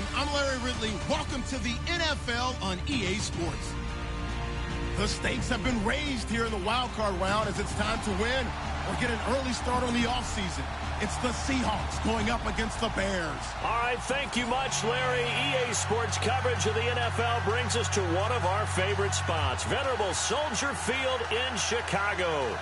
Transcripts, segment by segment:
everyone. I'm Larry Ridley. Welcome to the NFL on EA Sports. The stakes have been raised here in the wild card round as it's time to win or get an early start on the offseason. It's the Seahawks going up against the Bears. All right, thank you much, Larry. EA Sports coverage of the NFL brings us to one of our favorite spots, venerable Soldier Field in Chicago.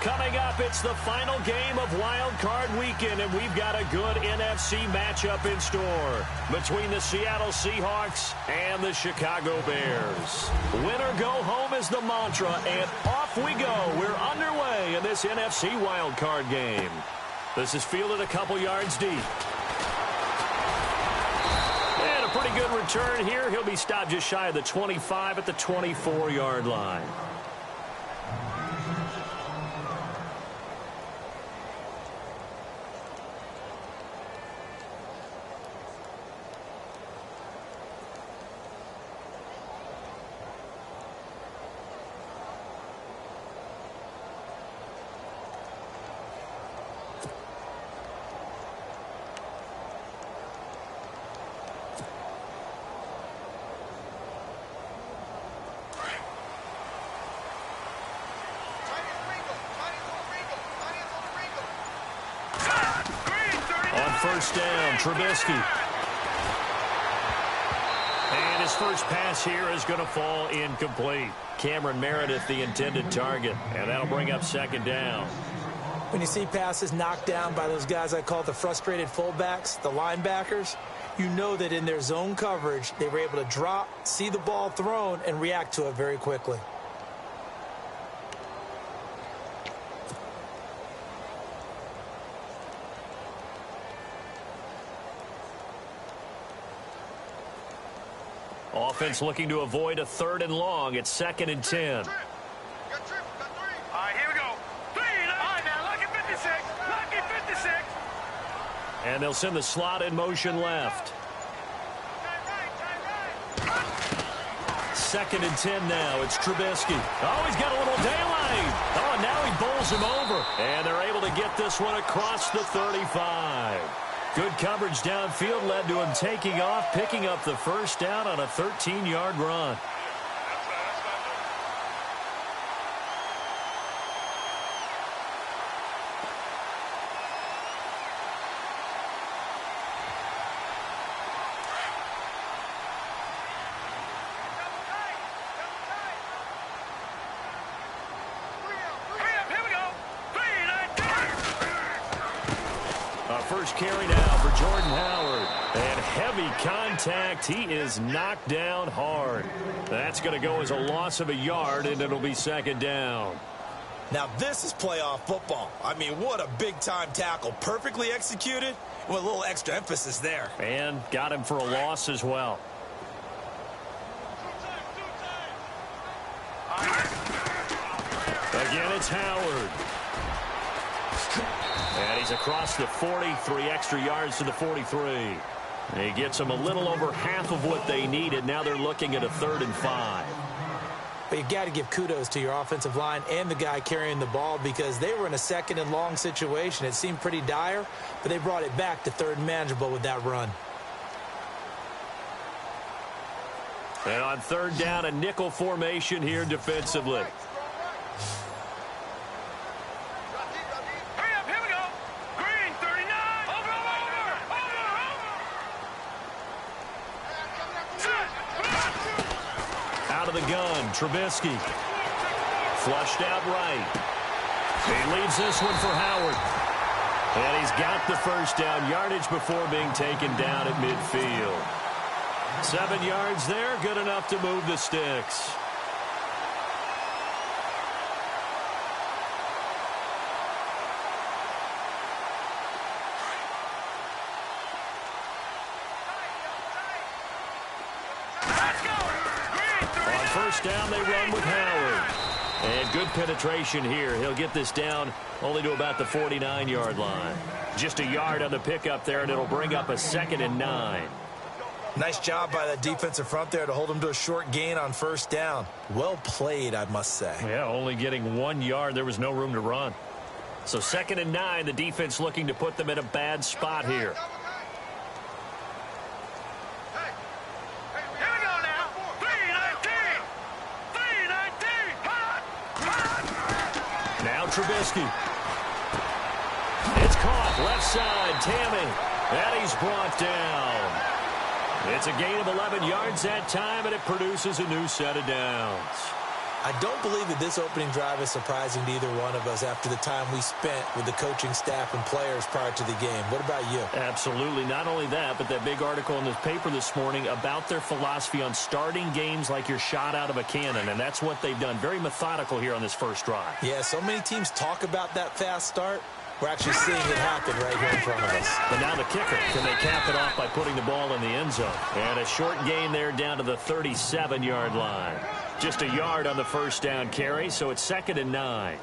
Coming up, it's the final game of Wild Card Weekend, and we've got a good NFC matchup in store between the Seattle Seahawks and the Chicago Bears. Win or go home is the mantra, and off we go. We're underway in this NFC Wild Card game. This is fielded a couple yards deep. And a pretty good return here. He'll be stopped just shy of the 25 at the 24-yard line. First down, Trubisky. And his first pass here is going to fall incomplete. Cameron Meredith, the intended target, and that'll bring up second down. When you see passes knocked down by those guys I call the frustrated fullbacks, the linebackers, you know that in their zone coverage, they were able to drop, see the ball thrown, and react to it very quickly. Offense looking to avoid a 3rd and long. It's 2nd and 10. All right, here we go. All right, now, lucky 56. Lucky 56. And they'll send the slot in motion left. 2nd and 10 now. It's Trubisky. Oh, he's got a little daylight. Oh, now he bowls him over. And they're able to get this one across the 35. Good coverage downfield led to him taking off, picking up the first down on a 13-yard run. First carry now for Jordan Howard. And heavy contact. He is knocked down hard. That's going to go as a loss of a yard, and it'll be 2nd down. Now this is playoff football. I mean, what a big-time tackle. Perfectly executed with a little extra emphasis there. And got him for a loss as well. Again, it's Howard. And he's across the 40, 3 extra yards to the 43. He gets them a little over half of what they needed. Now they're looking at a 3rd and 5. But you got to give kudos to your offensive line and the guy carrying the ball because they were in a 2nd and long situation. It seemed pretty dire, but they brought it back to 3rd and manageable with that run. And on 3rd down, a nickel formation here defensively. The gun, Trubisky. Flushed out right. He leaves this one for Howard. And he's got the first down, yardage before being taken down at midfield. 7 yards there, good enough to move the sticks. First down, they run with Howard. And good penetration here. He'll get this down only to about the 49-yard line. Just a yard on the pickup there, and it'll bring up a 2nd and 9. Nice job by the defensive front there to hold him to a short gain on 1st down. Well played, I must say. Yeah, only getting 1 yard. There was no room to run. So 2nd and 9, the defense looking to put them in a bad spot here. Trubisky. It's caught. Left side. Tammy. And he's brought down. It's a gain of 11 yards that time, and it produces a new set of downs. I don't believe that this opening drive is surprising to either one of us after the time we spent with the coaching staff and players prior to the game. What about you? Absolutely. Not only that, but that big article in the paper this morning about their philosophy on starting games like you're shot out of a cannon, and that's what they've done. Very methodical here on this first drive. Yeah, so many teams talk about that fast start. We're actually seeing it happen right here in front of us. But now the kicker. Can they cap it off by putting the ball in the end zone? And a short gain there down to the 37-yard line. Just a yard on the first down carry, so it's 2nd and 9.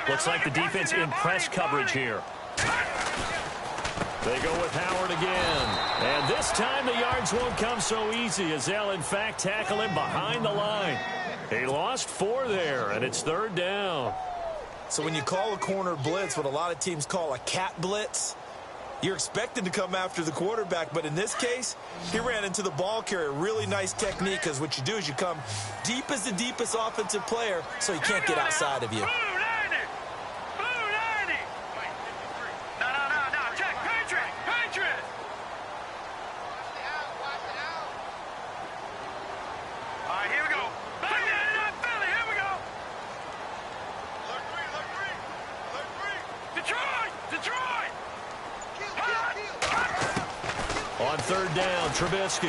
Looks like the defense in press coverage here. They go with Howard again. And this time the yards won't come so easy as they'll, in fact, tackle him behind the line. He lost 4 there, and it's 3rd down. So when you call a corner blitz, what a lot of teams call a cat blitz, you're expected to come after the quarterback. But in this case, he ran into the ball carrier. Really nice technique, because what you do is you come deep as the deepest offensive player so he can't get outside of you. On 3rd down, Trubisky.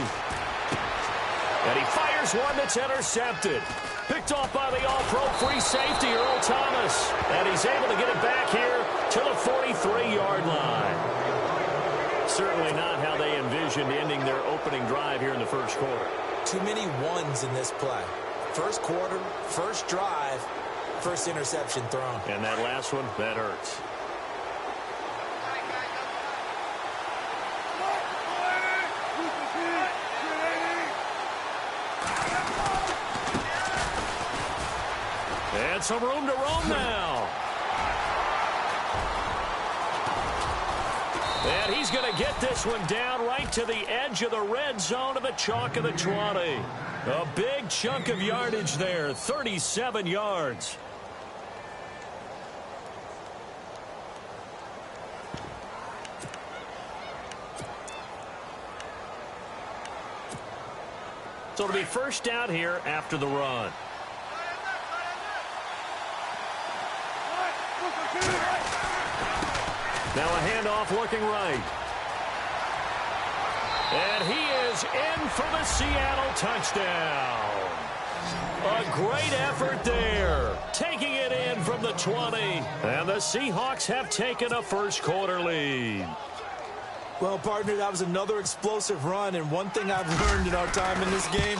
And he fires one that's intercepted. Picked off by the all-pro free safety, Earl Thomas. And he's able to get it back here to the 43-yard line. Certainly not how they envisioned ending their opening drive here in the first quarter. Too many ones in this play. First quarter, first drive, first interception thrown. And that last one, that hurts. And some room to roam now. And he's going to get this one down right to the edge of the red zone of the chalk of the 20. A big chunk of yardage there, 37 yards. So it'll be first down here after the run. Now a handoff looking right. And he is in for the Seattle touchdown. A great effort there. Taking it in from the 20. And the Seahawks have taken a first quarter lead. Well, partner, that was another explosive run. And one thing I've learned in our time in this game,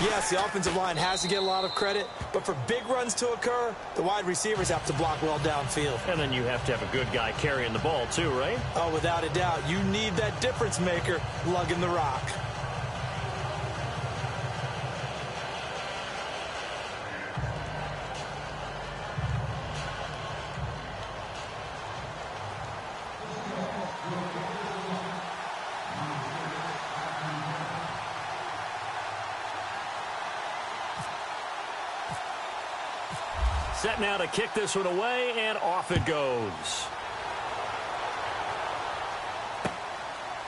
yes, the offensive line has to get a lot of credit, but for big runs to occur, the wide receivers have to block well downfield. And then you have to have a good guy carrying the ball too, right? Oh, without a doubt. You need that difference maker lugging the rock. Set now to kick this one away, and off it goes.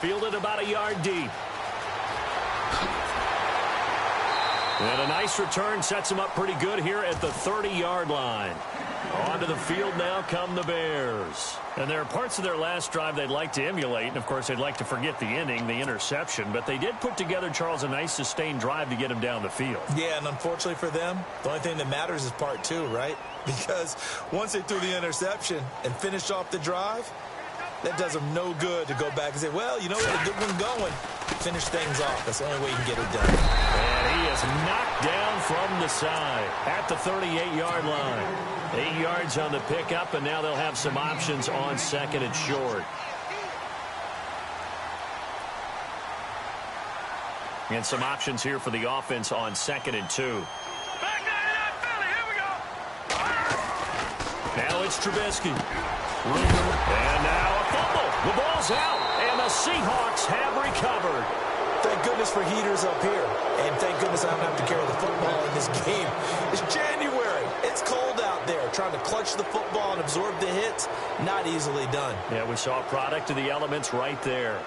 Fielded about a yard deep. And a nice return sets him up pretty good here at the 30-yard line. Onto the field now come the Bears. And there are parts of their last drive they'd like to emulate. And, of course, they'd like to forget the inning, the interception. But they did put together, Charles, a nice sustained drive to get him down the field. Yeah, and unfortunately for them, the only thing that matters is part 2, right? Because once they threw the interception and finished off the drive, that does them no good to go back and say, well, you know what, a good one going. Finish things off. That's the only way you can get it done. And he is knocked down from the side at the 38-yard line. 8 yards on the pickup, and now they'll have some options on second and short. And some options here for the offense on 2nd and 2. Back there, Philly, It's Trubisky. And now a fumble. The ball's out, and the Seahawks have recovered. Thank goodness for heaters up here. And thank goodness I don't have to carry the football in this game. It's January. It's cold out there. Trying to clutch the football and absorb the hits, not easily done. Yeah, we saw a product of the elements right there.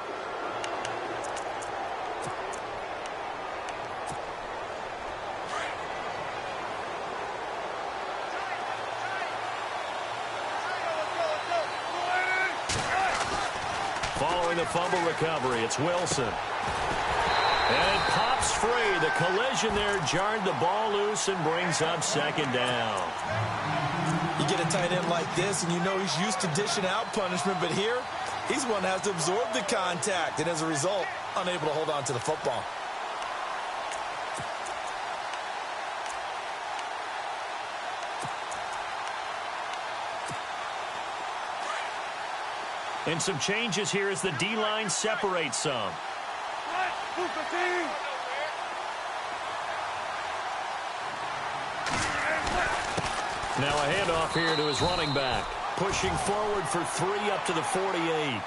Following the fumble recovery, it's Wilson. And it pops free. The collision there jarred the ball loose and brings up second down. You get a tight end like this, and you know he's used to dishing out punishment, but here, he's one that has to absorb the contact, and as a result, unable to hold on to the football. And some changes here as the D-line separates some. Now a handoff here to his running back. Pushing forward for 3 up to the 48.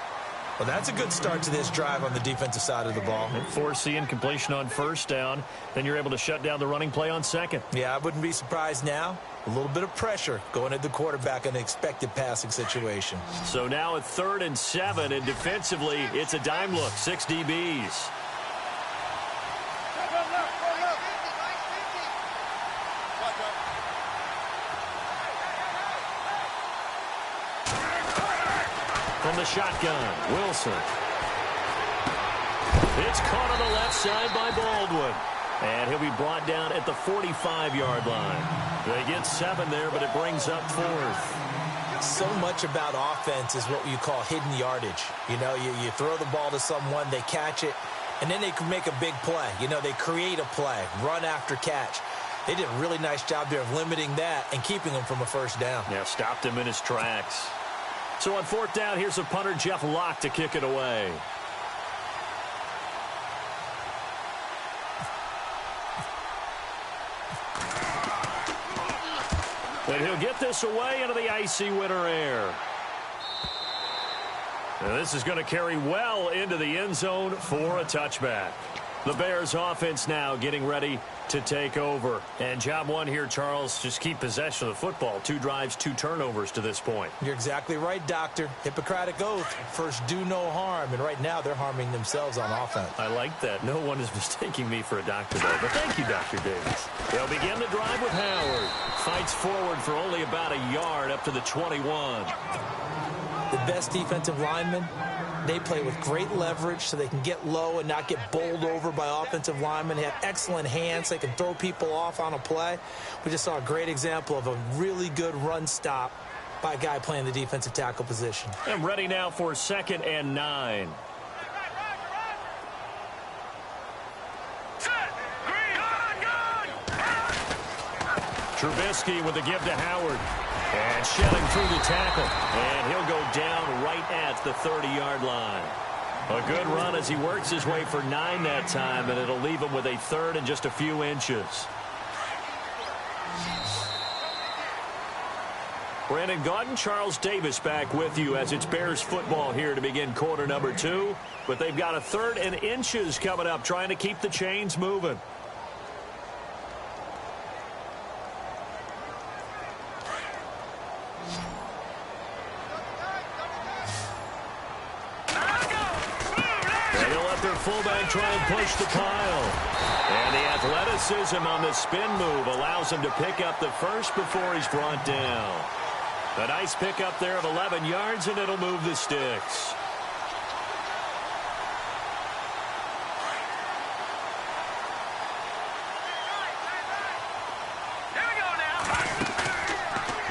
Well, that's a good start to this drive on the defensive side of the ball. And forcing incompletion on first down. Then you're able to shut down the running play on second. Yeah, I wouldn't be surprised now. A little bit of pressure going at the quarterback in an expected passing situation. So now at 3rd and 7, and defensively, it's a dime look. 6 DBs. From the shotgun, Wilson. It's caught on the left side by Baldwin. And he'll be brought down at the 45-yard line. They get 7 there, but it brings up 4th. So much about offense is what you call hidden yardage. You know, you throw the ball to someone, they catch it, and then they can make a big play. You know, they create a play, run after catch. They did a really nice job there of limiting that and keeping him from a first down. Yeah, stopped him in his tracks. So on 4th down, here's a punter, Jeff Locke, to kick it away. And he'll get this away into the icy winter air. And this is going to carry well into the end zone for a touchback. The Bears offense now getting ready to take over. And job one here, Charles, just keep possession of the football. 2 drives, 2 turnovers to this point. You're exactly right, Doctor. Hippocratic oath. First, do no harm. And right now, they're harming themselves on offense. I like that. No one is mistaking me for a doctor there. But thank you, Dr. Davis. They'll begin the drive with Howard. Fights forward for only about a yard up to the 21. The best defensive linemen, they play with great leverage so they can get low and not get bowled over by offensive linemen. They have excellent hands. They can throw people off on a play. We just saw a great example of a really good run stop by a guy playing the defensive tackle position. And ready now for 2nd and 9. Trubisky with a give to Howard. And shelling through the tackle. And he'll go down right at the 30-yard line. A good run as he works his way for 9 that time, and it'll leave him with a 3rd and just a few inches. Brandon Gaudin, Charles Davis back with you as it's Bears football here to begin quarter number 2. But they've got a 3rd and inches coming up, trying to keep the chains moving. Fullback try and push the pile. And the athleticism on the spin move allows him to pick up the first before he's brought down. A nice pickup there of 11 yards, and it'll move the sticks.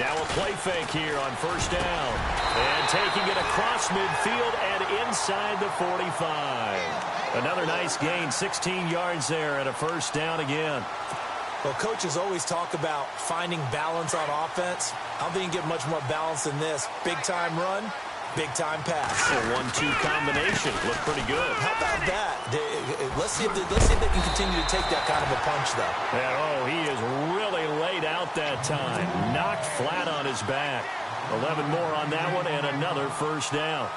Now a play fake here on first down. And taking it across midfield and inside the 45. Another nice gain, 16 yards there and a first down again. Well, coaches always talk about finding balance on offense. I don't think you can get much more balance than this. Big-time run, big-time pass. A 1-2 combination. Looked pretty good. How about that? Let's see if they can continue to take that kind of a punch, though. And, oh, he is really laid out that time. Knocked flat on his back. 11 more on that one and another first down.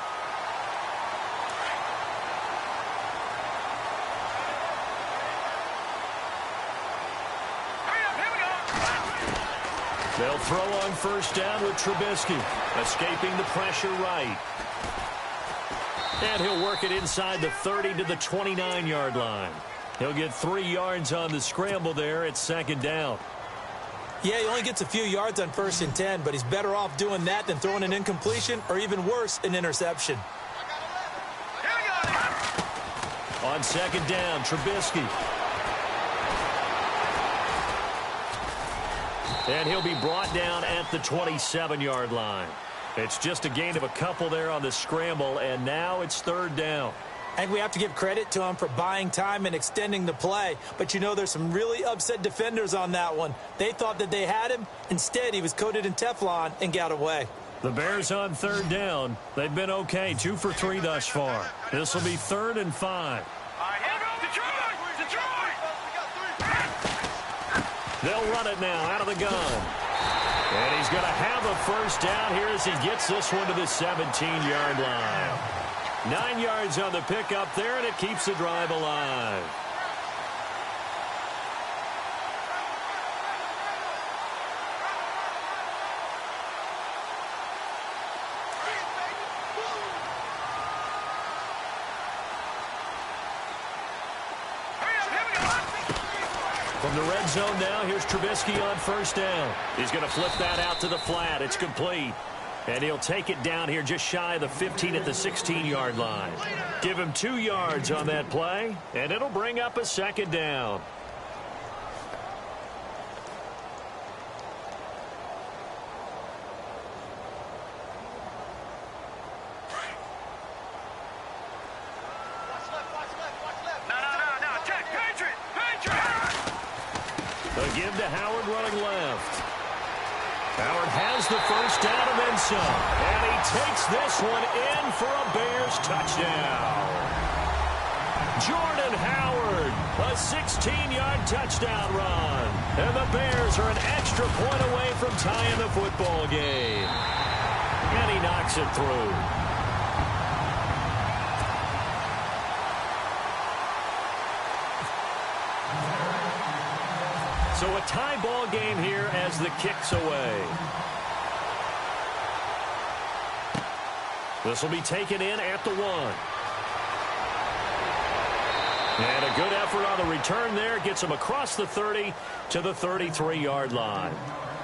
They'll throw on first down with Trubisky, escaping the pressure right. And he'll work it inside the 30 to the 29-yard line. He'll get 3 yards on the scramble there at second down. Yeah, he only gets a few yards on 1st and 10, but he's better off doing that than throwing an incompletion or even worse, an interception. On second down, Trubisky. And he'll be brought down at the 27-yard line. It's just a gain of a couple there on the scramble, and now it's third down. And we have to give credit to him for buying time and extending the play. But, you know, there's some really upset defenders on that one. They thought that they had him. Instead, he was coated in Teflon and got away. The Bears on third down. They've been okay, 2 for 3 thus far. This will be 3rd and 5. They'll run it now out of the gun. And he's going to have a first down here as he gets this one to the 17-yard line. 9 yards on the pickup there, and it keeps the drive alive. From the red zone now, here's Trubisky on first down. He's going to flip that out to the flat. It's complete. And he'll take it down here just shy of the 15 at the 16-yard line. Give him 2 yards on that play, and it'll bring up a second down. The give to Howard running left. Howard has the first down and then some. And he takes this one in for a Bears touchdown. Jordan Howard, a 16-yard touchdown run. And the Bears are an extra point away from tying the football game. And he knocks it through. So a tie ball game here as the kick's away. This will be taken in at the 1. And a good effort on the return there. Gets him across the 30 to the 33-yard line.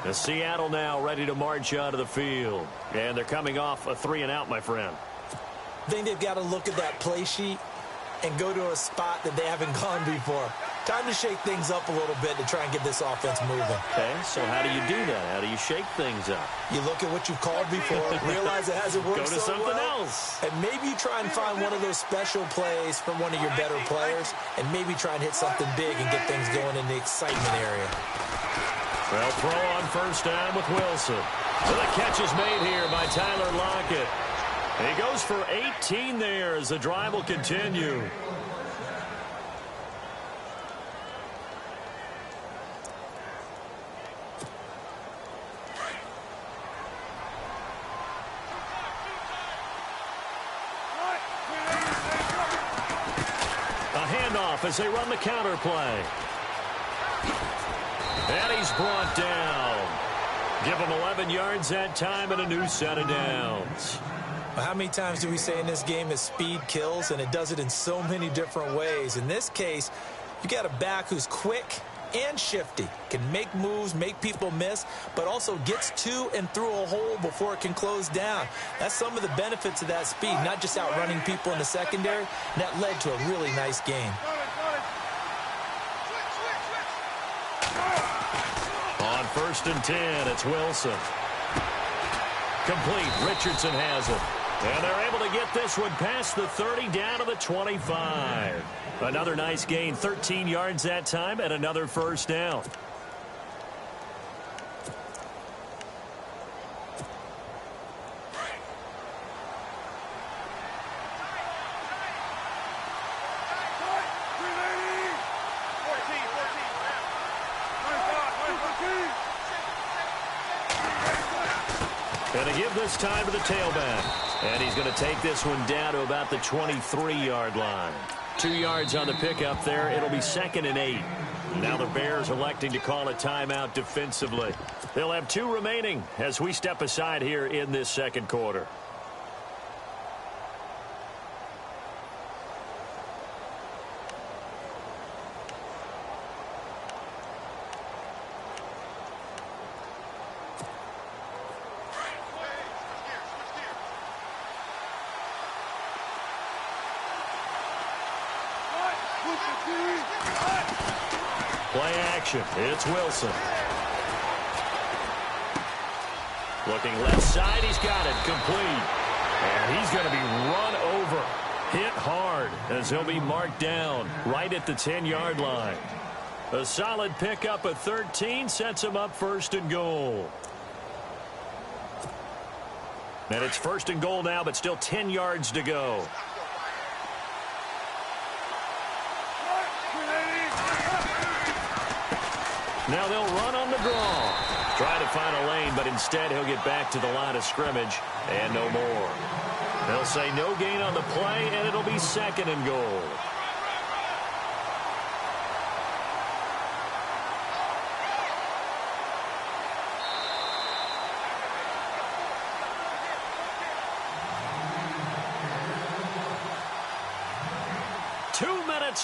The Seattle now ready to march out of the field. And they're coming off a 3-and-out, my friend. I think they've got to look at that play sheet and go to a spot that they haven't gone before. Time to shake things up a little bit to try and get this offense moving. Okay, so how do you do that? How do you shake things up? You look at what you've called before, realize it hasn't worked so well. Go to something else. And maybe you try and find one of those special plays from one of your better players, and maybe try and hit something big and get things going in the excitement area. Well, throw on first down with Wilson. So the catch is made here by Tyler Lockett. He goes for 18 there as the drive will continue. As they run the counter play. And he's brought down. Give him 11 yards that time and a new set of downs. Well, how many times do we say in this game that speed kills, and it does it in so many different ways? In this case, you got a back who's quick and shifty, can make moves, make people miss, but also gets to and through a hole before it can close down. That's some of the benefits of that speed, not just outrunning people in the secondary. And that led to a really nice game. On 1st and 10, it's Wilson. Complete. Richardson has it. And they're able to get this one past the 30 down to the 25. Another nice gain, 13 yards that time, and another first down. And to give this time to the tailback. And he's going to take this one down to about the 23-yard line. 2 yards on the pickup there. It'll be 2nd and 8. Now the Bears electing to call a timeout defensively. They'll have 2 remaining as we step aside here in this second quarter. Play action. It's Wilson. Looking left side. He's got it. Complete. And he's going to be run over. Hit hard as he'll be marked down right at the 10-yard line. A solid pickup of 13 sets him up 1st and goal. And it's 1st and goal now, but still 10 yards to go. Now they'll run on the draw. Try to find a lane, but instead he'll get back to the line of scrimmage and no more. They'll say no gain on the play, and it'll be 2nd and goal.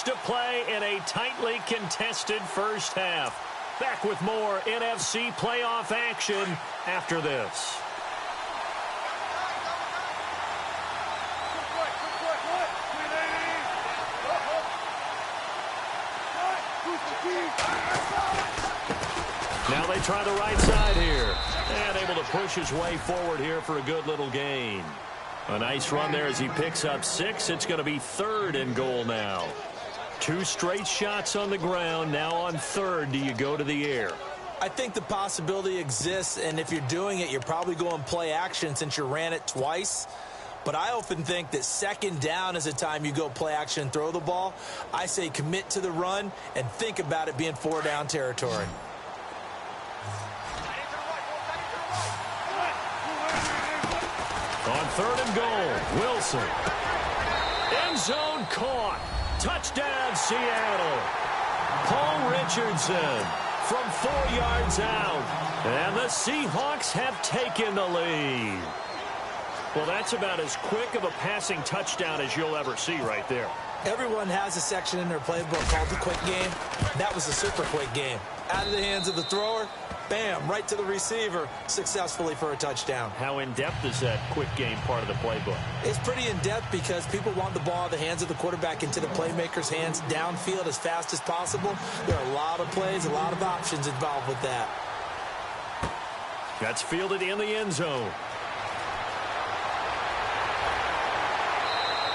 To play in a tightly contested first half. Back with more NFC playoff action after this. Now they try the right side here. And able to push his way forward here for a good little gain. A nice run there as he picks up 6. It's going to be 3rd and goal now. 2 straight shots on the ground. Now on 3rd, do you go to the air? I think the possibility exists, and if you're doing it, you're probably going play action since you ran it twice. But I often think that 2nd down is a time you go play action and throw the ball. I say commit to the run and think about it being 4-down territory. On 3rd and goal, Wilson. End zone caught. Touchdown, Seattle. Paul Richardson from 4 yards out. And the Seahawks have taken the lead. Well, that's about as quick of a passing touchdown as you'll ever see right there. Everyone has a section in their playbook called the quick game. That was a super quick game. Out of the hands of the thrower, bam, right to the receiver, successfully for a touchdown. How in-depth is that quick game part of the playbook? It's pretty in-depth because people want the ball out of the hands of the quarterback into the playmaker's hands downfield as fast as possible. There are a lot of plays, a lot of options involved with that. That's fielded in the end zone.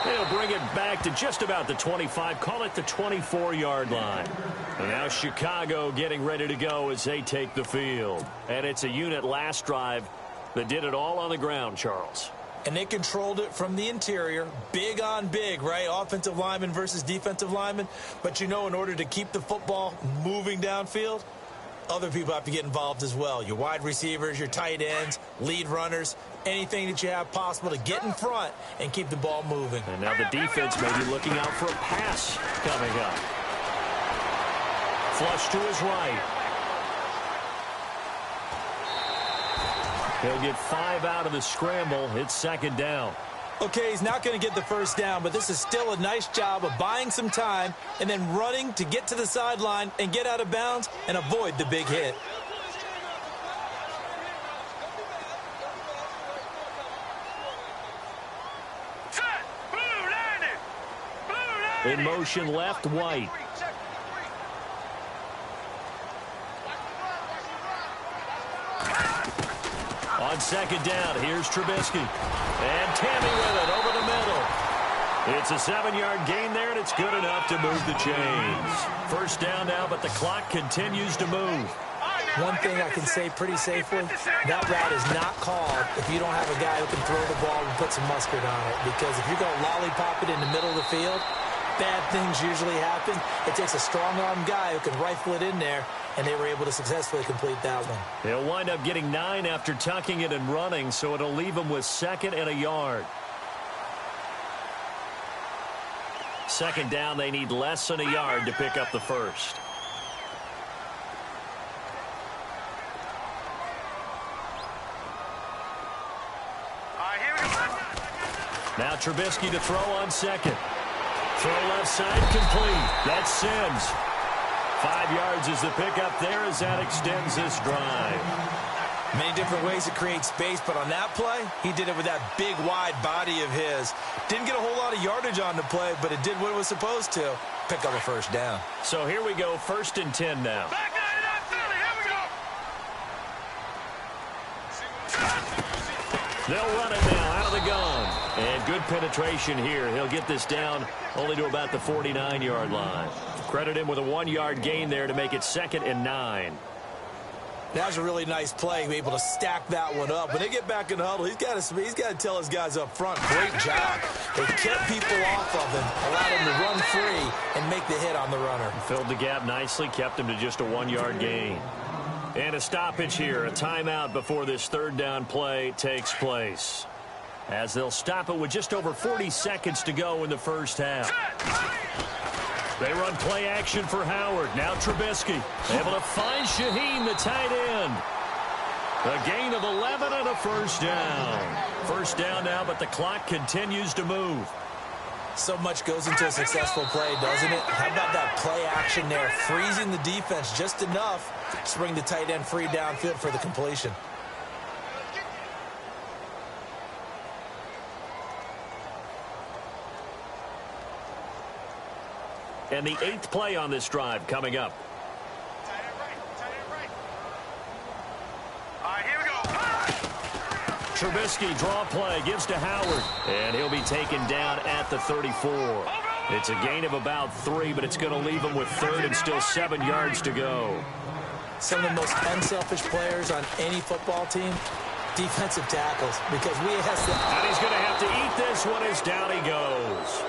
They'll bring it back to just about the 25, call it the 24-yard line. And now Chicago getting ready to go as they take the field. And it's a unit last drive that did it all on the ground, Charles. And they controlled it from the interior, big on big, right? Offensive lineman versus defensive lineman. But, you know, in order to keep the football moving downfield, other people have to get involved as well. Your wide receivers, your tight ends, lead runners, anything that you have possible to get in front and keep the ball moving. And now the defense may be looking out for a pass coming up. Flush to his right. He'll get 5 out of the scramble. It's 2nd down. Okay, he's not going to get the first down, but this is still a nice job of buying some time and then running to get to the sideline and get out of bounds and avoid the big hit. In motion left, White. On 2nd down, here's Trubisky. And Tammy with it over the middle. It's a 7-yard gain there, and it's good enough to move the chains. First down now, but the clock continues to move. One thing I can say pretty safely, that route is not called if you don't have a guy who can throw the ball and put some mustard on it. Because if you're going to lollipop it in the middle of the field, bad things usually happen. It takes a strong-arm guy who can rifle it in there, and they were able to successfully complete that one. He'll wind up getting 9 after tucking it and running, so it'll leave him with 2nd and a yard. 2nd down, they need less than a yard to pick up the first. Now Trubisky to throw on 2nd. Throw left side complete. That's Sims. 5 yards is the pickup there as that extends this drive. Many different ways to create space, but on that play, he did it with that big, wide body of his. Didn't get a whole lot of yardage on the play, but it did what it was supposed to. Pick up a first down. So here we go, 1st and 10 now. Back line it up, Philly. Here we go. They'll run it now out of the gun. And good penetration here. He'll get this down only to about the 49-yard line. Credit him with a 1-yard gain there to make it 2nd and 9. That was a really nice play, be able to stack that one up. When they get back in the huddle, he's got to tell his guys up front, great job. They kept people off of him, allowed him to run free and make the hit on the runner. Filled the gap nicely, kept him to just a 1-yard gain. And a stoppage here, a timeout before this 3rd down play takes place, as they'll stop it with just over 40 seconds to go in the first half. They run play action for Howard. Now Trubisky able to find Shaheen, the tight end. A gain of 11 and a first down. First down now, but the clock continues to move. So much goes into a successful play, doesn't it? How about that play action there? Freezing the defense just enough to bring the tight end free downfield for the completion. And the 8th play on this drive coming up. All right, here we go. Trubisky, draw play, gives to Howard. And he'll be taken down at the 34. It's a gain of about 3, but it's going to leave him with 3rd and still 7 yards to go. Some of the most unselfish players on any football team, defensive tackles, because we have to... And he's going to have to eat this one as down he goes.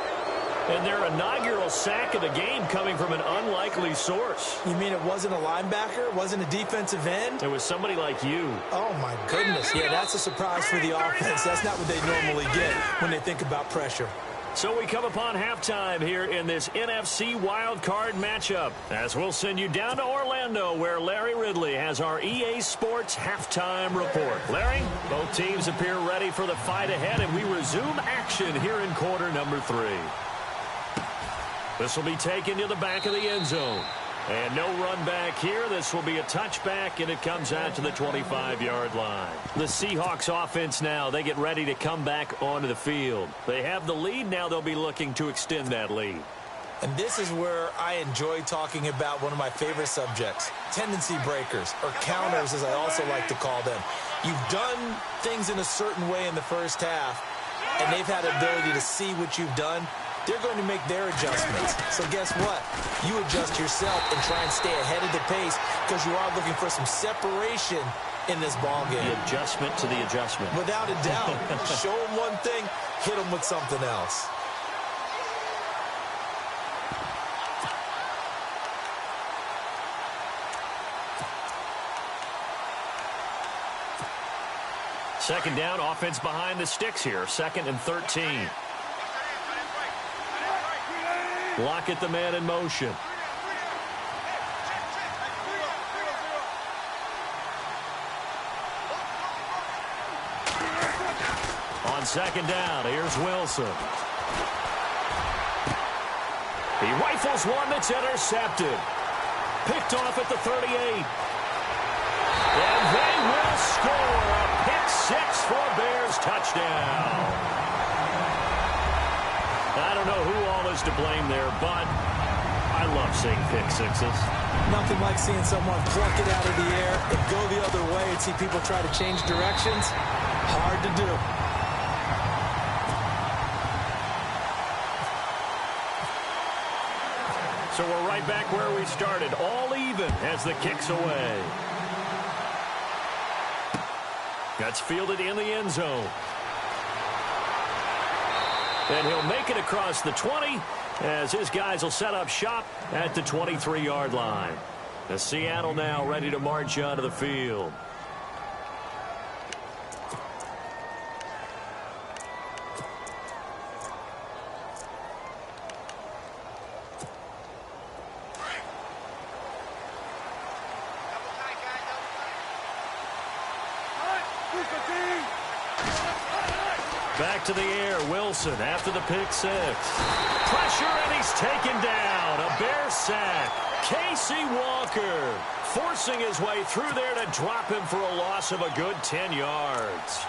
And their inaugural sack of the game coming from an unlikely source. You mean it wasn't a linebacker? It wasn't a defensive end? It was somebody like you. Oh, my goodness. Yeah, that's a surprise for the offense. That's not what they normally get when they think about pressure. So we come upon halftime here in this NFC wildcard matchup, as we'll send you down to Orlando, where Larry Ridley has our EA Sports halftime report. Larry, both teams appear ready for the fight ahead, and we resume action here in quarter number 3. This will be taken to the back of the end zone. And no run back here. This will be a touchback, and it comes out to the 25-yard line. The Seahawks offense now, they get ready to come back onto the field. They have the lead. Now they'll be looking to extend that lead. And this is where I enjoy talking about one of my favorite subjects, tendency breakers, or counters as I also like to call them. You've done things in a certain way in the first half, and they've had the ability to see what you've done. They're going to make their adjustments. So guess what? You adjust yourself and try and stay ahead of the pace because you are looking for some separation in this ball game. The adjustment to the adjustment. Without a doubt. Show them one thing, hit them with something else. Second down, offense behind the sticks here. 2nd and 13. Lockett, the man in motion. On 2nd down, here's Wilson. He rifles one that's intercepted. Picked off at the 38. And they will score a pick 6 for Bears touchdown. I don't know who all is to blame there, but I love seeing pick 6s. Nothing like seeing someone pluck it out of the air and go the other way and see people try to change directions. Hard to do. So we're right back where we started, all even as the kick's away. That's fielded in the end zone. And he'll make it across the 20 as his guys will set up shop at the 23-yard line. The Seattle now ready to march onto the field. Back to the air, Wilson after the pick six. Pressure, and he's taken down. A Bear sack. Casey Walker forcing his way through there to drop him for a loss of a good 10 yards.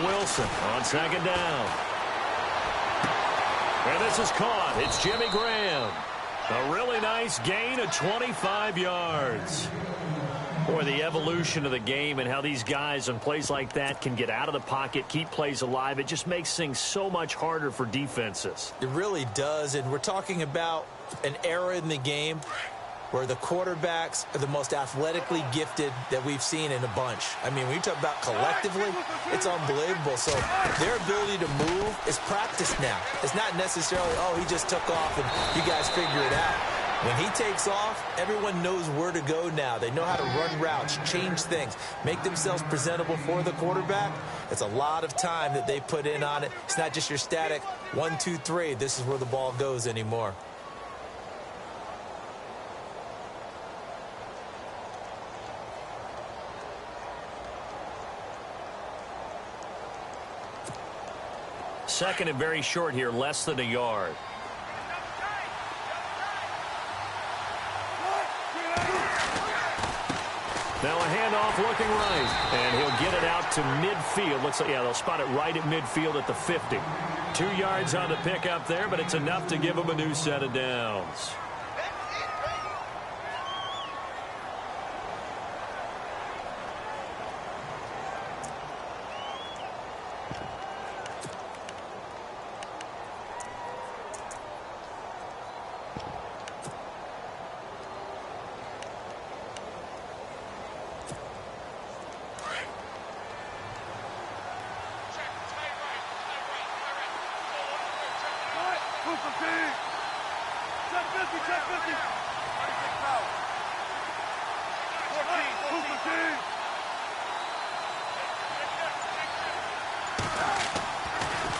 Wilson on second down. And this is caught. It's Jimmy Graham. A really nice gain of 25 yards. Boy, the evolution of the game and how these guys on plays like that can get out of the pocket, keep plays alive, it just makes things so much harder for defenses. It really does, and we're talking about an era in the game where the quarterbacks are the most athletically gifted that we've seen in a bunch. I mean, when you talk about collectively, it's unbelievable. So their ability to move is practiced now. It's not necessarily, oh, he just took off and you guys figure it out. When he takes off, everyone knows where to go now. They know how to run routes, change things, make themselves presentable for the quarterback. It's a lot of time that they put in on it. It's not just your static 1, 2, 3. This is where the ball goes anymore. Second and very short here, less than a yard. Now a handoff looking right, and he'll get it out to midfield. Looks like, yeah, they'll spot it right at midfield at the 50. 2 yards on the pickup there, but it's enough to give him a new set of downs.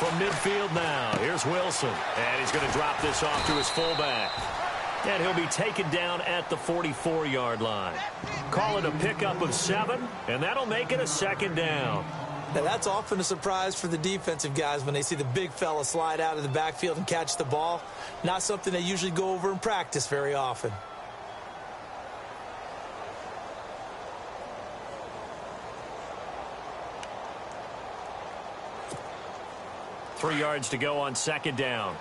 From midfield now, here's Wilson. And he's going to drop this off to his fullback. And he'll be taken down at the 44-yard line. Call it a pickup of 7, and that'll make it a second down. Now, that's often a surprise for the defensive guys when they see the big fella slide out of the backfield and catch the ball. Not something they usually go over in practice very often. Three yards to go on second down.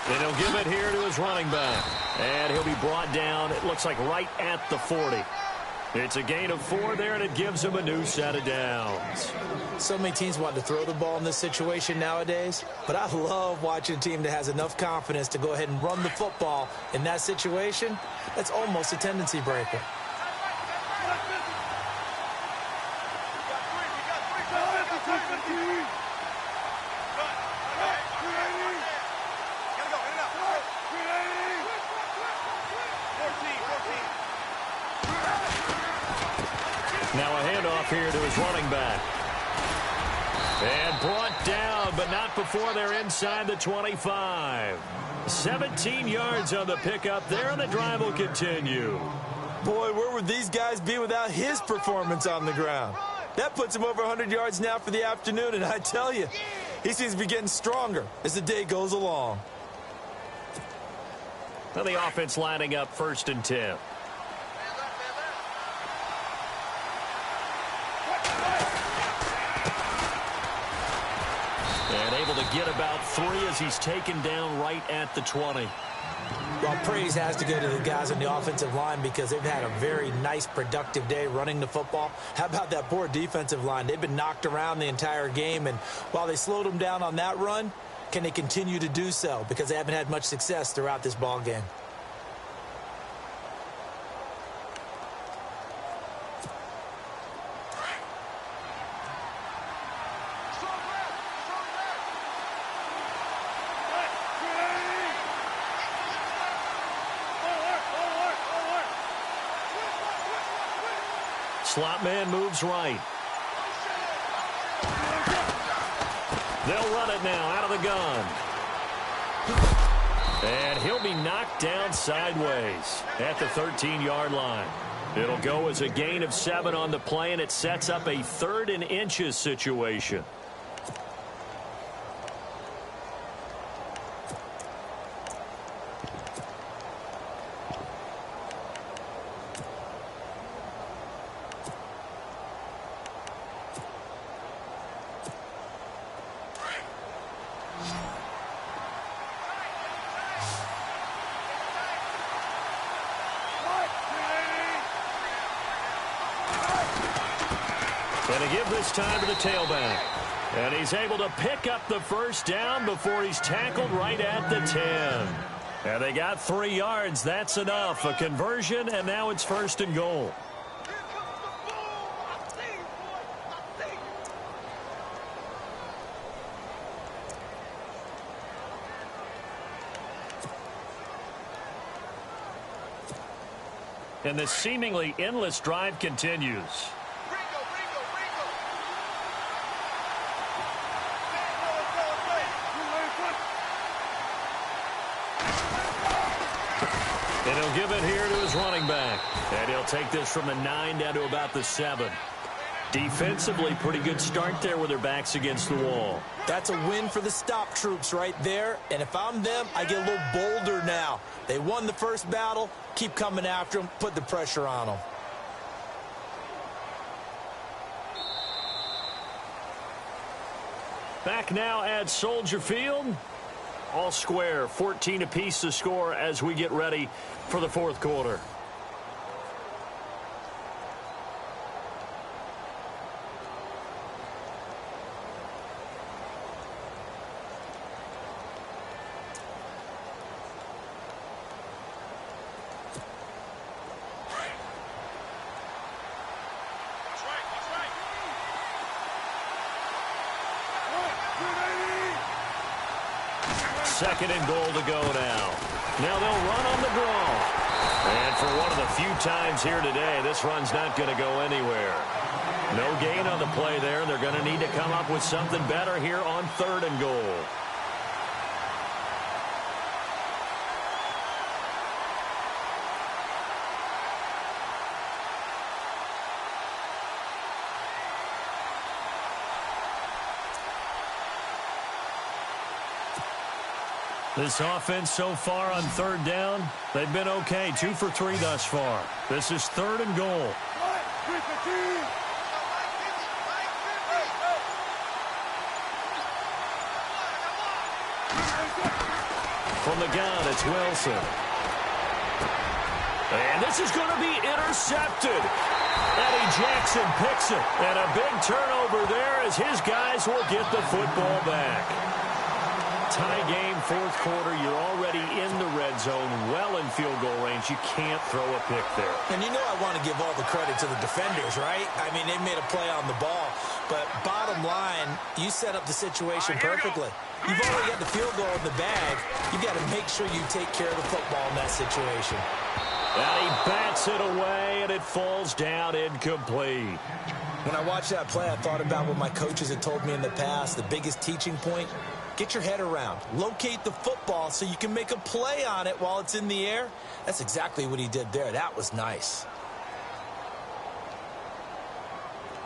And he'll give it here to his running back. And he'll be brought down, it looks like right at the 40. It's a gain of 4 there, and it gives him a new set of downs. So many teams want to throw the ball in this situation nowadays, but I love watching a team that has enough confidence to go ahead and run the football in that situation. That's almost a tendency breaker. Now a handoff here to his running back. And brought down, but not before they're inside the 25. 17 yards on the pickup there, and the drive will continue. Boy, where would these guys be without his performance on the ground? That puts him over 100 yards now for the afternoon, and I tell you, he seems to be getting stronger as the day goes along. Well, the offense lining up 1st and 10. And able to get about 3 as he's taken down right at the 20. Well, praise has to go to the guys on the offensive line because they've had a very nice, productive day running the football. How about that poor defensive line? They've been knocked around the entire game, and while they slowed them down on that run, can they continue to do so? Because they haven't had much success throughout this ball game. Slot man moves right. They'll run it now out of the gun. And he'll be knocked down sideways at the 13-yard line. It'll go as a gain of 7 on the play, and it sets up a 3rd and inches situation. And a give this time to the tailback. And he's able to pick up the first down before he's tackled right at the 10. And they got 3 yards. That's enough. A conversion, and now it's 1st and goal. And the seemingly endless drive continues. And he'll give it here to his running back. And he'll take this from the 9 down to about the 7. Defensively, pretty good start there with their backs against the wall. That's a win for the stop troops right there. And if I'm them, I get a little bolder now. They won the first battle. Keep coming after them. Put the pressure on them. Back now at Soldier Field. All square, 14 apiece to score as we get ready for the 4th quarter. Second and goal to go now. Now they'll run on the draw. And for one of the few times here today, this run's not going to go anywhere. No gain on the play there. They're going to need to come up with something better here on 3rd and goal. This offense so far on 3rd down, they've been okay. 2 for 3 thus far. This is 3rd and goal. From the gun, it's Wilson. And this is going to be intercepted. Eddie Jackson picks it. And a big turnover there as his guys will get the football back. Tie game, 4th quarter. You're already in the red zone, well in field goal range. You can't throw a pick there. And you know I want to give all the credit to the defenders, right? I mean, they made a play on the ball. But bottom line, you set up the situation perfectly. You've already got the field goal in the bag. You've got to make sure you take care of the football in that situation. And he bats it away, and it falls down incomplete. When I watched that play, I thought about what my coaches had told me in the past. The biggest teaching point, get your head around. Locate the football so you can make a play on it while it's in the air. That's exactly what he did there. That was nice.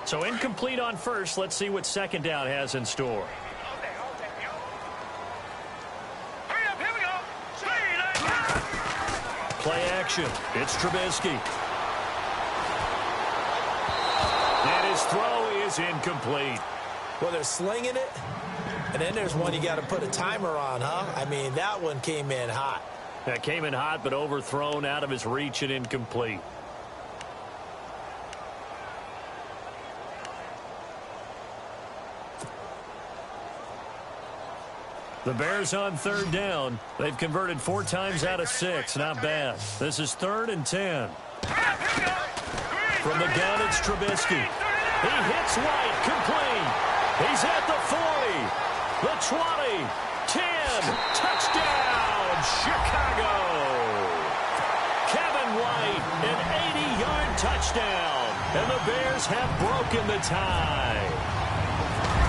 So incomplete on first. Let's see what 2nd down has in store. Play action. It's Trubisky. And his throw is incomplete. Well, they're slinging it. And then there's one you got to put a timer on, huh? I mean, that one came in hot. That came in hot, but overthrown out of his reach and incomplete. The Bears on third down. They've converted 4 times out of 6. Not bad. This is 3rd and 10. From the gun, it's Trubisky. He hits White, complete. He's at the 40, the 20, 10, touchdown, Chicago. Kevin White, an 80-yard touchdown, and the Bears have broken the tie.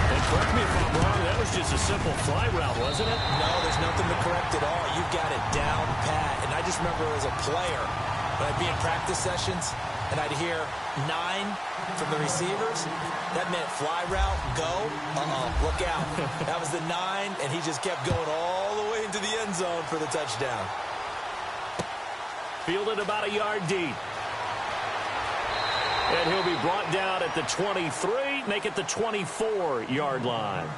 And correct me if I'm wrong, that was just a simple fly route, wasn't it? No, there's nothing to correct at all. You've got it down pat. And I just remember as a player, when I'd be in practice sessions, and I'd hear 9 from the receivers, that meant fly route, go, look out. That was the 9, and he just kept going all the way into the end zone for the touchdown. Fielded about a yard deep. And he'll be brought down at the 23, make it the 24-yard line.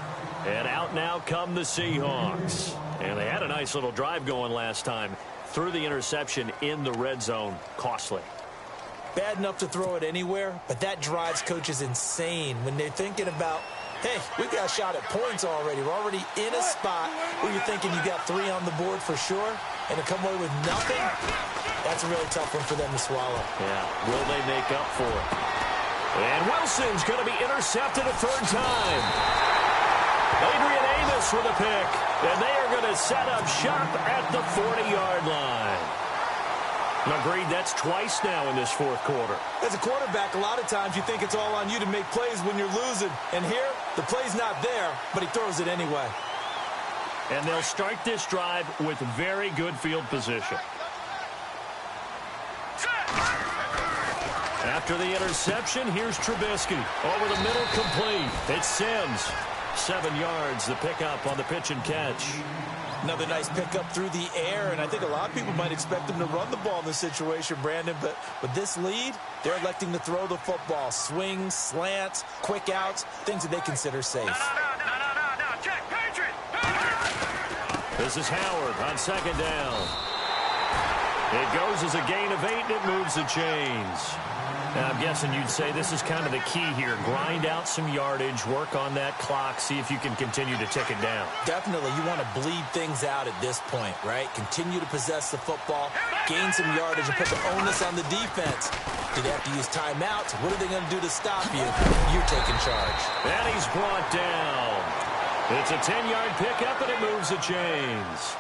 And out now come the Seahawks. And they had a nice little drive going last time. Threw the interception in the red zone. Costly. Bad enough to throw it anywhere, but that drives coaches insane when they're thinking about, hey, we got a shot at points already. We're already in a spot where you're thinking you got 3 on the board for sure, and to come away with nothing, that's a really tough one for them to swallow. Yeah, will they make up for it? And Wilson's going to be intercepted a 3rd time. Adrian Amos with a pick, and they are going to set up shop at the 40-yard line. Agreed, that's twice now in this 4th quarter. As a quarterback, a lot of times you think it's all on you to make plays when you're losing. And here, the play's not there, but he throws it anyway. And they'll start this drive with very good field position. After the interception, here's Trubisky. Over the middle, complete. It's Sims. 7 yards, the pickup on the pitch and catch. Another nice pickup through the air, and I think a lot of people might expect them to run the ball in this situation, Brandon, but with this lead, they're electing to throw the football. Swings, slants, quick outs, things that they consider safe. No, check, Patriot! This is Howard on 2nd down. It goes as a gain of 8, and it moves the chains. Now, I'm guessing you'd say this is kind of the key here. Grind out some yardage, work on that clock, see if you can continue to tick it down. Definitely. You want to bleed things out at this point, right? Continue to possess the football, gain some yardage, and put the onus on the defense. Do they have to use timeouts? What are they going to do to stop you? You're taking charge. And he's brought down. It's a 10-yard pickup, and it moves the chains.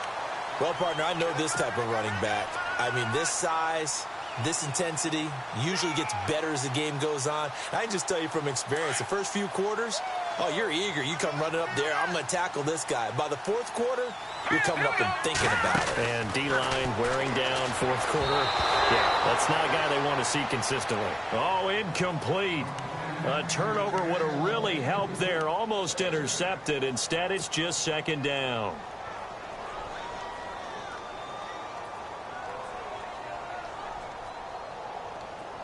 Well, partner, I know this type of running back. I mean, this size, this intensity usually gets better as the game goes on. I can just tell you from experience, the first few quarters, oh, you're eager. You come running up there, I'm going to tackle this guy. By the 4th quarter, you're coming up and thinking about it. And D-line wearing down 4th quarter. Yeah, that's not a guy they want to see consistently. Oh, incomplete. A turnover would have really helped there. Almost intercepted. Instead, it's just 2nd down.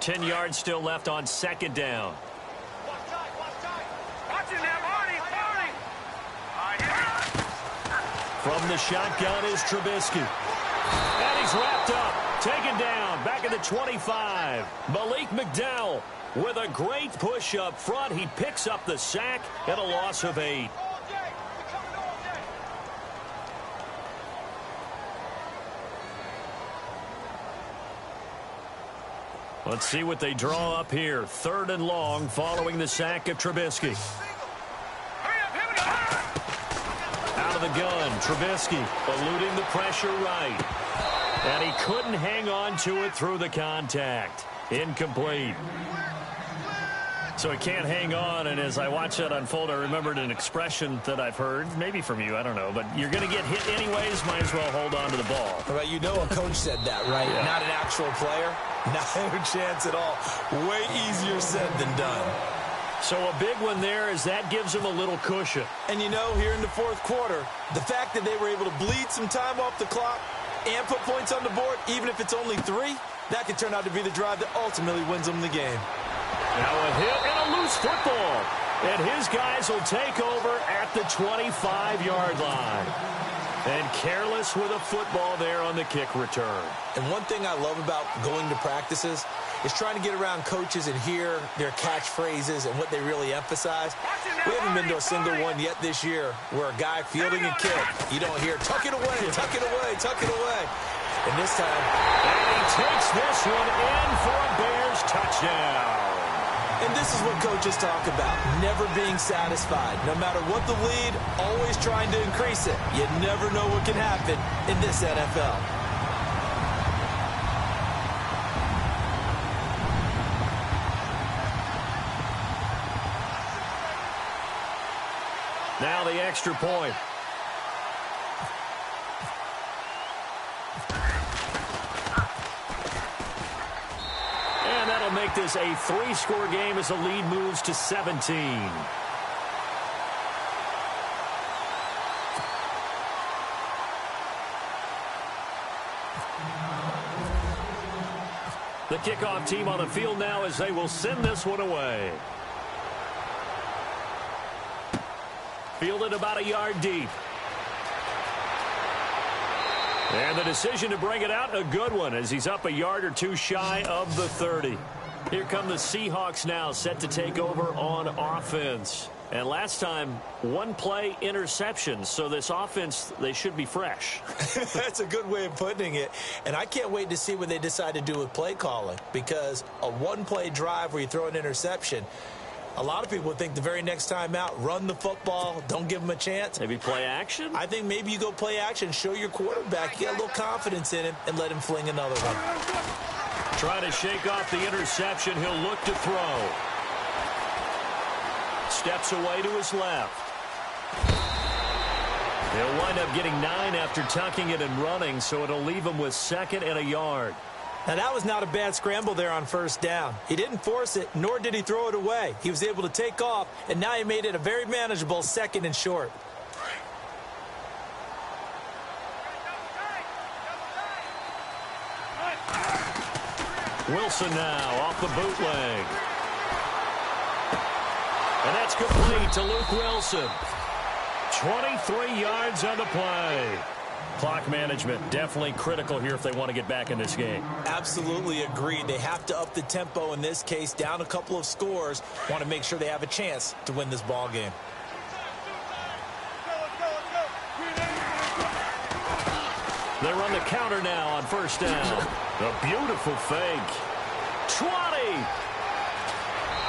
Ten yards still left on 2nd down. Watch it now, Marty! From the shotgun is Trubisky. And he's wrapped up. Taken down. Back at the 25. Malik McDowell with a great push up front. He picks up the sack and a loss of 8. Let's see what they draw up here. 3rd and long following the sack of Trubisky. Out of the gun, Trubisky eluding the pressure right. And he couldn't hang on to it through the contact. Incomplete. So he can't hang on, and as I watch that unfold, I remembered an expression that I've heard, maybe from you, I don't know, but you're going to get hit anyways, might as well hold on to the ball. Well, you know a coach said that, right? Yeah. Not an actual player. No chance at all. Way easier said than done. So a big one there is that gives him a little cushion. And you know, here in the 4th quarter, the fact that they were able to bleed some time off the clock and put points on the board, even if it's only 3, that could turn out to be the drive that ultimately wins them the game. Now a hit and a loose football. And his guys will take over at the 25-yard line. And careless with a football there on the kick return. And one thing I love about going to practices is trying to get around coaches and hear their catchphrases and what they really emphasize. We haven't been to a single one yet this year where a guy fielding a kick, you don't hear, tuck it away, tuck it away, tuck it away. And this time, and he takes this one in for a Bears touchdown. And this is what coaches talk about, never being satisfied. No matter what the lead, always trying to increase it. You never know what can happen in this NFL. Now the extra point. And that'll make this a 3-score game as the lead moves to 17. The kickoff team on the field now as they will send this one away. Fielded about a yard deep. And the decision to bring it out, a good one, as he's up a yard or two shy of the 30. Here come the Seahawks now, set to take over on offense. And last time, one-play interception, so this offense, they should be fresh. That's a good way of putting it. And I can't wait to see what they decide to do with play calling, because a one-play drive where you throw an interception, a lot of people think the very next time out, run the football, don't give them a chance. Maybe play action? I think maybe you go play action, show your quarterback, get a little confidence in him, and let him fling another one. Trying to shake off the interception. He'll look to throw. Steps away to his left. He'll wind up getting 9 after tucking it and running, so it'll leave him with 2nd and a yard. Now, that was not a bad scramble there on first down. He didn't force it, nor did he throw it away. He was able to take off, and now he made it a very manageable 2nd and short. Wilson now off the bootleg. And that's complete to Luke Wilson. 23 yards on the play. Clock management definitely critical here if they want to get back in this game. Absolutely agreed. They have to up the tempo in this case, down a couple of scores. Want to make sure they have a chance to win this ball game. They run the counter now on first down. A beautiful fake. 20.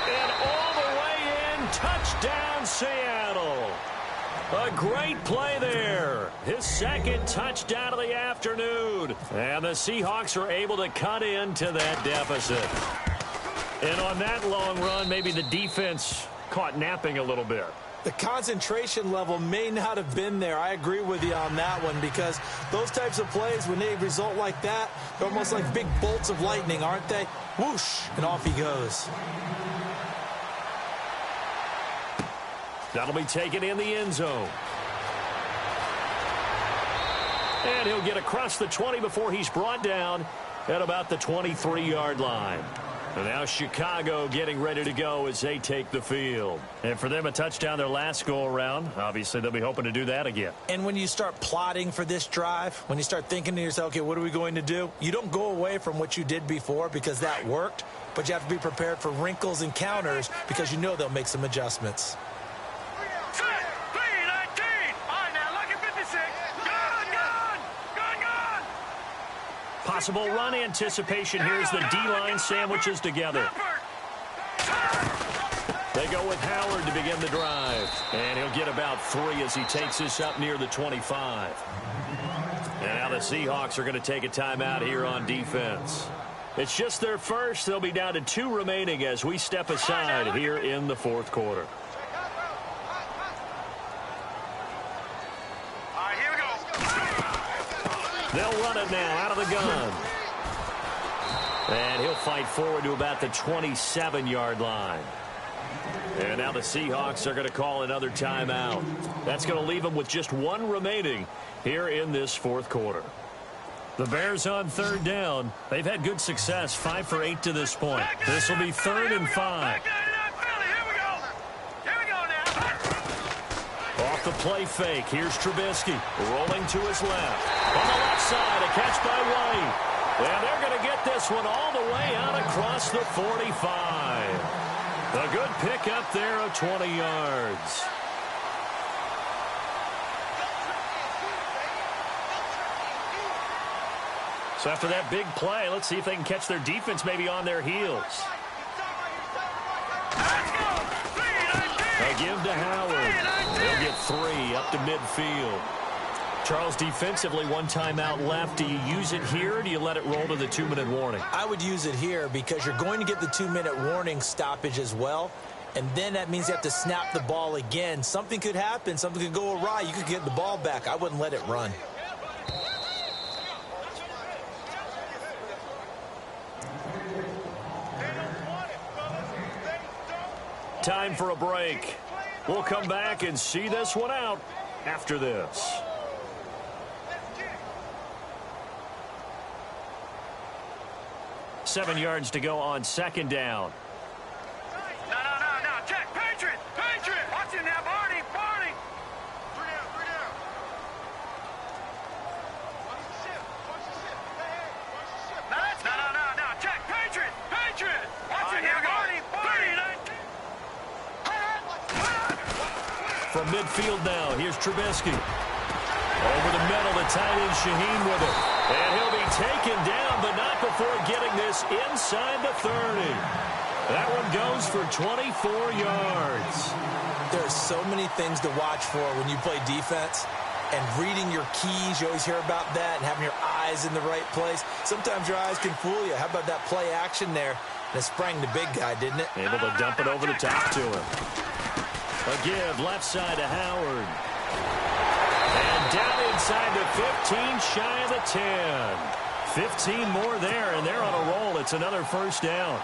And all the way in. Touchdown, Seattle. A great play there. His 2nd touchdown of the afternoon. And the Seahawks are able to cut into that deficit. And on that long run, maybe the defense caught napping a little bit. The concentration level may not have been there. I agree with you on that one, because those types of plays, when they result like that, they're almost like big bolts of lightning, aren't they? Whoosh, and off he goes. That'll be taken in the end zone. And he'll get across the 20 before he's brought down at about the 23-yard line. And now Chicago getting ready to go as they take the field. And for them, a touchdown their last go-around. Obviously, they'll be hoping to do that again. And when you start plotting for this drive, when you start thinking to yourself, okay, what are we going to do? You don't go away from what you did before because that worked, but you have to be prepared for wrinkles and counters because you know they'll make some adjustments. Possible run anticipation. Here's the D-line sandwiches together. They go with Howard to begin the drive. And he'll get about 3 as he takes this up near the 25. And now the Seahawks are going to take a timeout here on defense. It's just their first. They'll be down to 2 remaining as we step aside here in the 4th quarter. They'll run it now out of the gun. And he'll fight forward to about the 27-yard line. And now the Seahawks are going to call another timeout. That's going to leave them with just 1 remaining here in this 4th quarter. The Bears on 3rd down. They've had good success, 5 for 8 to this point. This will be 3rd and 5. Here we go now. Off the play fake. Here's Trubisky rolling to his left. On the left side, a catch by White. And they're going to get this one all the way out across the 45. A good pickup there of 20 yards. So after that big play, let's see if they can catch their defense maybe on their heels. They give to Howard. They'll get 3 up to midfield. Charles, defensively, 1 timeout left. Do you use it here, or do you let it roll to the 2-minute warning? I would use it here because you're going to get the 2-minute warning stoppage as well. And then that means you have to snap the ball again. Something could happen. Something could go awry. You could get the ball back. I wouldn't let it run. Time for a break. We'll come back and see this one out after this. Seven yards to go on second down. No. Check. Patriot. Watch it now, Barney. 3 down. Watch the shift. No. Check. Patriot. Watch it now, Barney. From midfield now, here's Trubisky. Over the middle, the tight end Shaheen with it. And he'll be taken down, but not before getting this inside the 30. That one goes for 24 yards. There's so many things to watch for when you play defense. And reading your keys, you always hear about that, and having your eyes in the right place. Sometimes your eyes can fool you. How about that play action there? And it sprang the big guy, didn't it? Able to dump it over the top to him. A give left side to Howard. And down inside the 15, shy of the 10. 15 more there, and they're on a roll. It's another first down.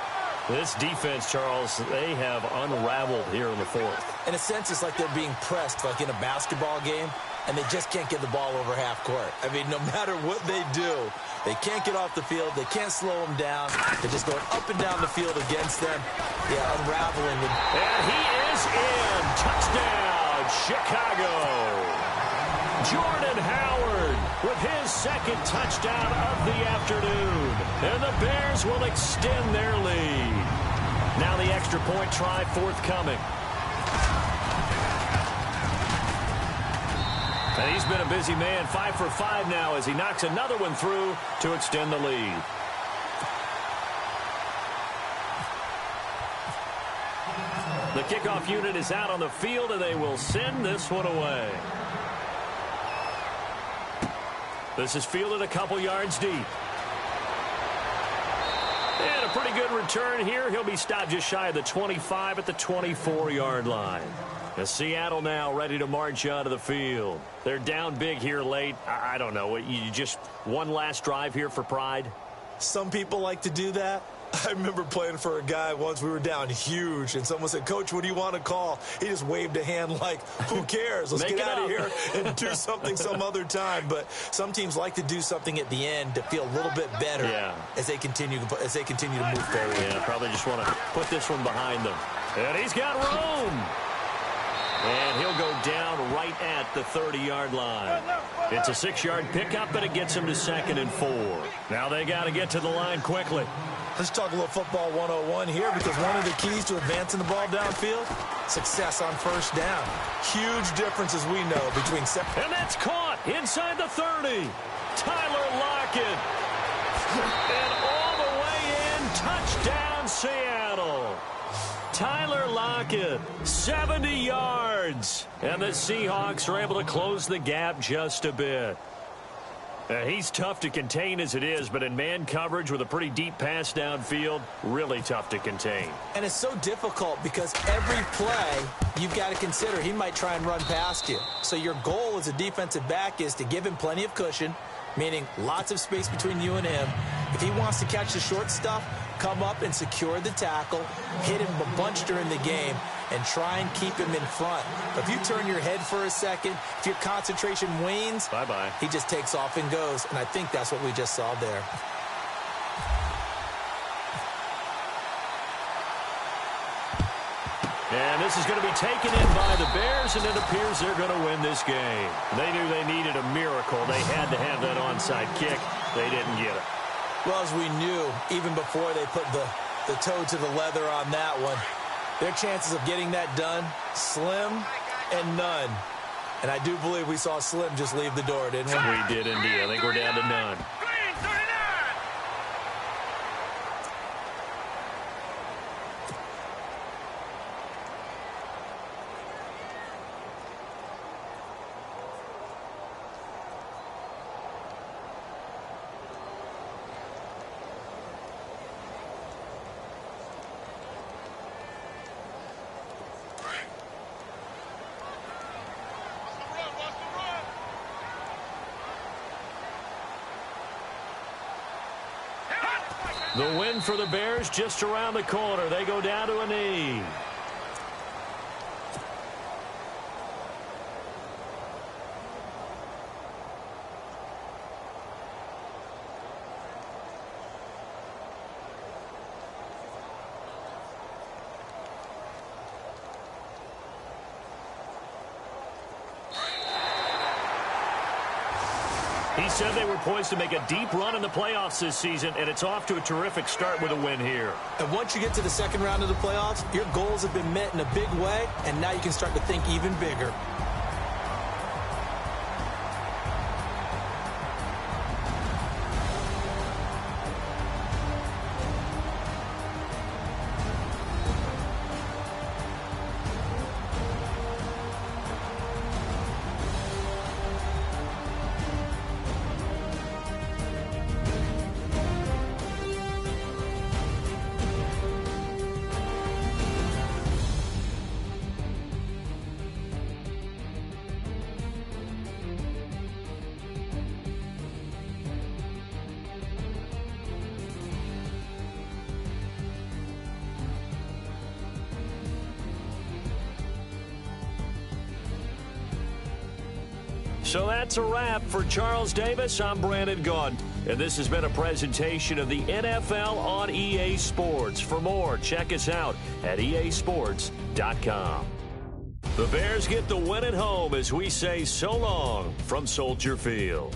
This defense, Charles, they have unraveled here in the fourth. In a sense, it's like they're being pressed, like in a basketball game, and they just can't get the ball over half court. I mean, no matter what they do, they can't get off the field. They can't slow them down. They're just going up and down the field against them. Yeah, unraveling. And he is in. Touchdown, Chicago. Jordan Howard with his second touchdown of the afternoon. And the Bears will extend their lead. Now the extra point try forthcoming. And he's been a busy man, 5 for 5 now as he knocks another one through to extend the lead. The kickoff unit is out on the field, and they will send this one away. This is fielded a couple yards deep. And a pretty good return here. He'll be stopped just shy of the 25 at the 24-yard line. As Seattle now ready to march onto the field. They're down big here late. I don't know. You just one last drive here for pride? Some people like to do that. I remember playing for a guy once. We were down huge, and someone said, "Coach, what do you want to call?" He just waved a hand like, who cares? Let's get out of here and do something some other time. But some teams like to do something at the end to feel a little bit better as they continue to move forward. Yeah, probably just want to put this one behind them. And he's got room. And he'll go down right at the 30-yard line. It's a 6-yard pickup, but it gets him to 2nd and 4. Now they got to get to the line quickly. Let's talk a little football 101 here, because one of the keys to advancing the ball downfield, success on first down. Huge difference, as we know, between... And that's caught inside the 30. Tyler Lockett. And all the way in, touchdown Seattle. Tyler Lockett, 70 yards. And the Seahawks are able to close the gap just a bit. He's tough to contain as it is, but in man coverage with a pretty deep pass downfield, really tough to contain. And it's so difficult because every play you've got to consider he might try and run past you. So your goal as a defensive back is to give him plenty of cushion, meaning lots of space between you and him. If he wants to catch the short stuff, come up and secure the tackle, hit him a bunch during the game, and try and keep him in front. But if you turn your head for a second, if your concentration wanes, bye-bye. He just takes off and goes. And I think that's what we just saw there. And this is going to be taken in by the Bears, and it appears they're going to win this game. They knew they needed a miracle. They had to have that onside kick. They didn't get it. Well, as we knew, even before they put the toe to the leather on that one, their chances of getting that done, slim and none. And I do believe we saw Slim just leave the door, didn't we? We did indeed. I think we're down to none. The win for the Bears just around the corner. They go down to a knee. He said they were poised to make a deep run in the playoffs this season, and it's off to a terrific start with a win here. And once you get to the second round of the playoffs, your goals have been met in a big way, and now you can start to think even bigger. So that's a wrap for Charles Davis. I'm Brandon Gaudin, and this has been a presentation of the NFL on EA Sports. For more, check us out at easports.com. The Bears get the win at home as we say so long from Soldier Field.